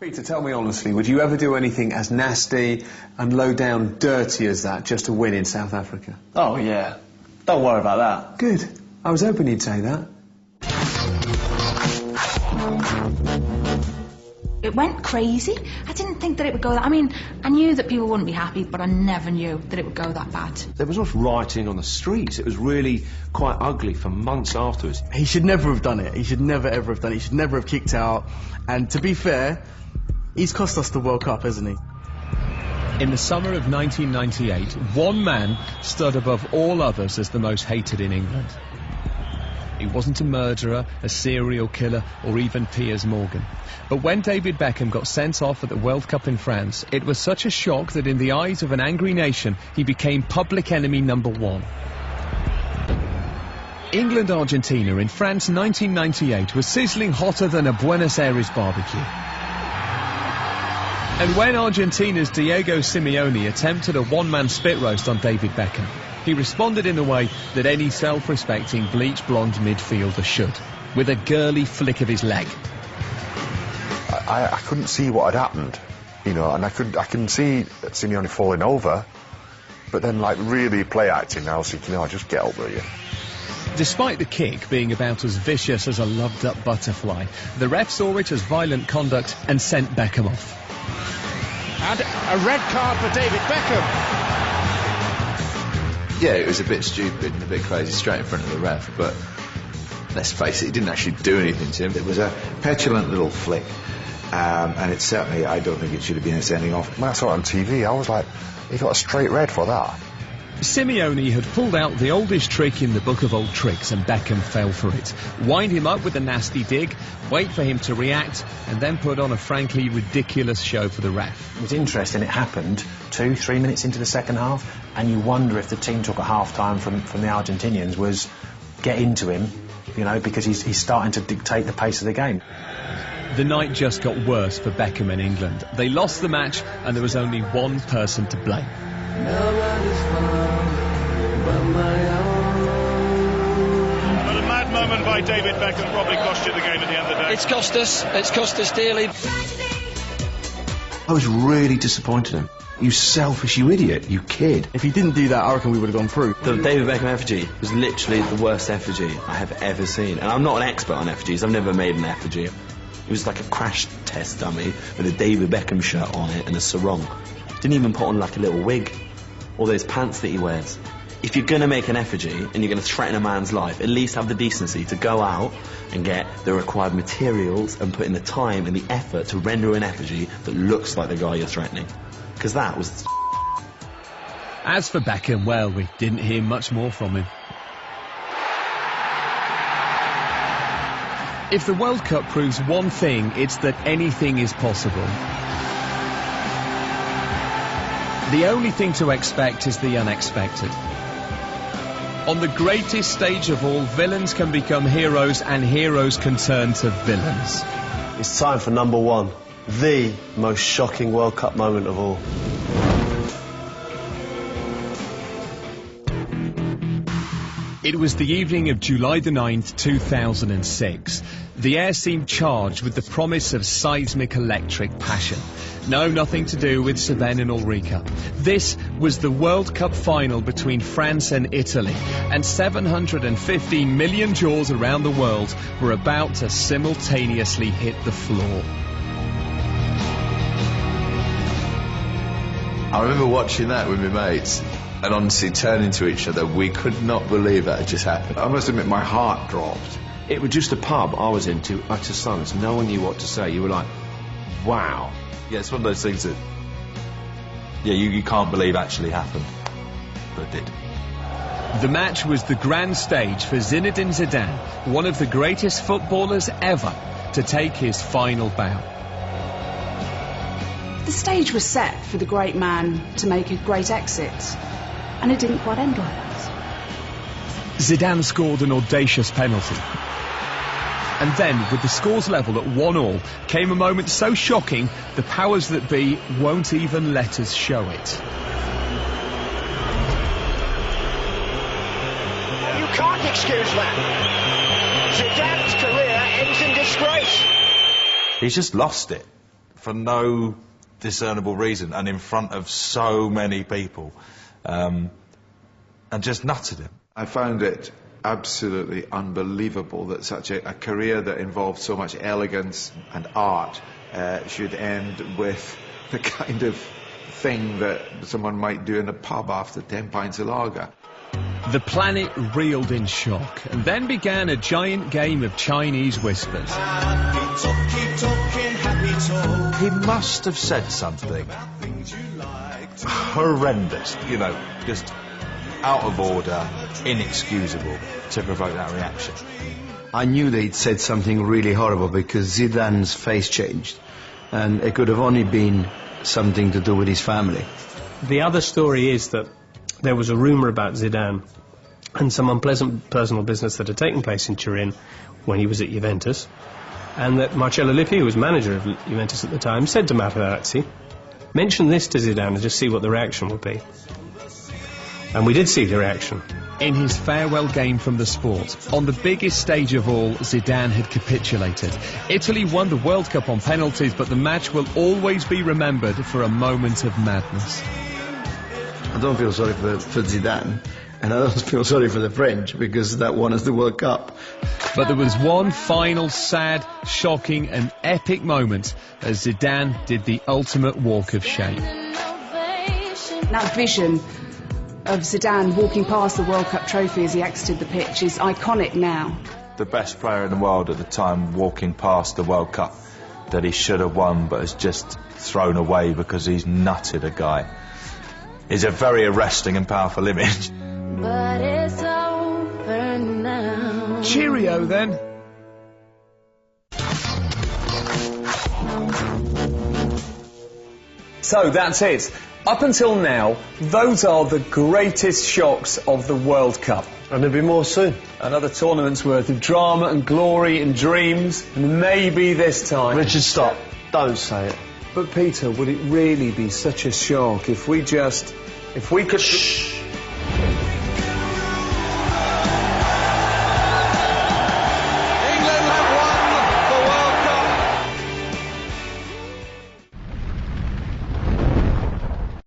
Peter, tell me honestly, would you ever do anything as nasty and low down dirty as that just to win in South Africa? Oh, yeah. Don't worry about that. Good. I was hoping you'd say that. It went crazy. I didn't think that it would go that... I mean, I knew that people wouldn't be happy, but I never knew that it would go that bad. There was not rioting on the streets. It was really quite ugly for months afterwards. He should never have done it. He should never, ever have done it. He should never have kicked out. And to be fair, he's cost us the World Cup, hasn't he? In the summer of 1998, one man stood above all others as the most hated in England. He wasn't a murderer, a serial killer, or even Piers Morgan. But when David Beckham got sent off at the World Cup in France, it was such a shock that in the eyes of an angry nation, he became public enemy number one. England-Argentina in France 1998 was sizzling hotter than a Buenos Aires barbecue. And when Argentina's Diego Simeone attempted a one-man spit roast on David Beckham, he responded in a way that any self-respecting bleach-blonde midfielder should, with a girly flick of his leg. I couldn't see what had happened, you know, and I can see Simeone falling over, but then like really play acting, I was thinking, oh, just get over you. Despite the kick being about as vicious as a loved-up butterfly, the ref saw it as violent conduct and sent Beckham off. And a red card for David Beckham. Yeah, it was a bit stupid and a bit crazy straight in front of the ref, but let's face it, he didn't actually do anything to him. It was a petulant little flick, and it certainly, I don't think it should have been a sending off. When I saw it on TV, I was like, he got a straight red for that. Simeone had pulled out the oldest trick in the book of old tricks, and Beckham fell for it. Wind him up with a nasty dig, wait for him to react, and then put on a frankly ridiculous show for the ref. It was interesting, it happened 2-3 minutes into the second half, and you wonder if the team took at half-time from the Argentinians was get into him, you know, because he's starting to dictate the pace of the game. The night just got worse for Beckham and England. They lost the match, and there was only one person to blame. And a mad moment by David Beckham probably cost you the game at the end of the day. It's cost us dearly. I was really disappointed in him. You selfish, you idiot, you kid. If he didn't do that, I reckon we would have gone through. The David Beckham effigy was literally the worst effigy I have ever seen. And I'm not an expert on effigies, I've never made an effigy. It was like a crash test dummy with a David Beckham shirt on it and a sarong. Didn't even put on like a little wig. All those pants that he wears. If you're going to make an effigy and you're going to threaten a man's life, at least have the decency to go out and get the required materials and put in the time and the effort to render an effigy that looks like the guy you're threatening. Because that was... As for Beckham, well, we didn't hear much more from him. If the World Cup proves one thing, it's that anything is possible. The only thing to expect is the unexpected. On the greatest stage of all, villains can become heroes and heroes can turn to villains. It's time for number one, the most shocking World Cup moment of all. It was the evening of July the 9th, 2006. The air seemed charged with the promise of seismic electric passion. No, nothing to do with Savannah and Ulrika. This was the World Cup final between France and Italy, and 715 million jaws around the world were about to simultaneously hit the floor. I remember watching that with my mates and honestly turning to each other. We could not believe that had just happened. I must admit, my heart dropped. It was just a pub I was in to utter silence. No one knew what to say. You were like, wow. Yeah, it's one of those things that, yeah, you can't believe actually happened, but it did. The match was the grand stage for Zinedine Zidane, one of the greatest footballers ever, to take his final bow. The stage was set for the great man to make a great exit, and it didn't quite end like that. Zidane scored an audacious penalty. And then, with the scores level at 1-1, came a moment so shocking, the powers that be won't even let us show it. You can't excuse that. Zidane's career ends in disgrace. He's just lost it. for no discernible reason and in front of so many people, and just nutted him. I found it absolutely unbelievable that such a career that involved so much elegance and art should end with the kind of thing that someone might do in a pub after 10 pints of lager. The planet reeled in shock, and then began a giant game of Chinese whispers. He must have said something horrendous, you know, just out of order, inexcusable, to provoke that reaction. I knew they'd said something really horrible because Zidane's face changed, and it could have only been something to do with his family. The other story is that there was a rumour about Zidane and some unpleasant personal business that had taken place in Turin when he was at Juventus, and that Marcello Lippi, who was manager of Juventus at the time, said to Materazzi, mention this to Zidane and just see what the reaction would be. And we did see the reaction. In his farewell game from the sport, on the biggest stage of all, Zidane had capitulated. Italy won the World Cup on penalties, but the match will always be remembered for a moment of madness. I don't feel sorry for Zidane, and I don't feel sorry for the French, because that won us the World Cup. But there was one final sad, shocking and epic moment as Zidane did the ultimate walk of shame. That vision of Zidane walking past the World Cup trophy as he exited the pitch is iconic now. The best player in the world at the time walking past the World Cup that he should have won but has just thrown away because he's nutted a guy is a very arresting and powerful image. But it's over now. Cheerio then. So that's it. Up until now, those are the greatest shocks of the World Cup. And there'll be more soon. Another tournament's worth of drama and glory and dreams, and maybe this time... Richard, stop. Don't say it. But Peter, would it really be such a shock if we could... Shh.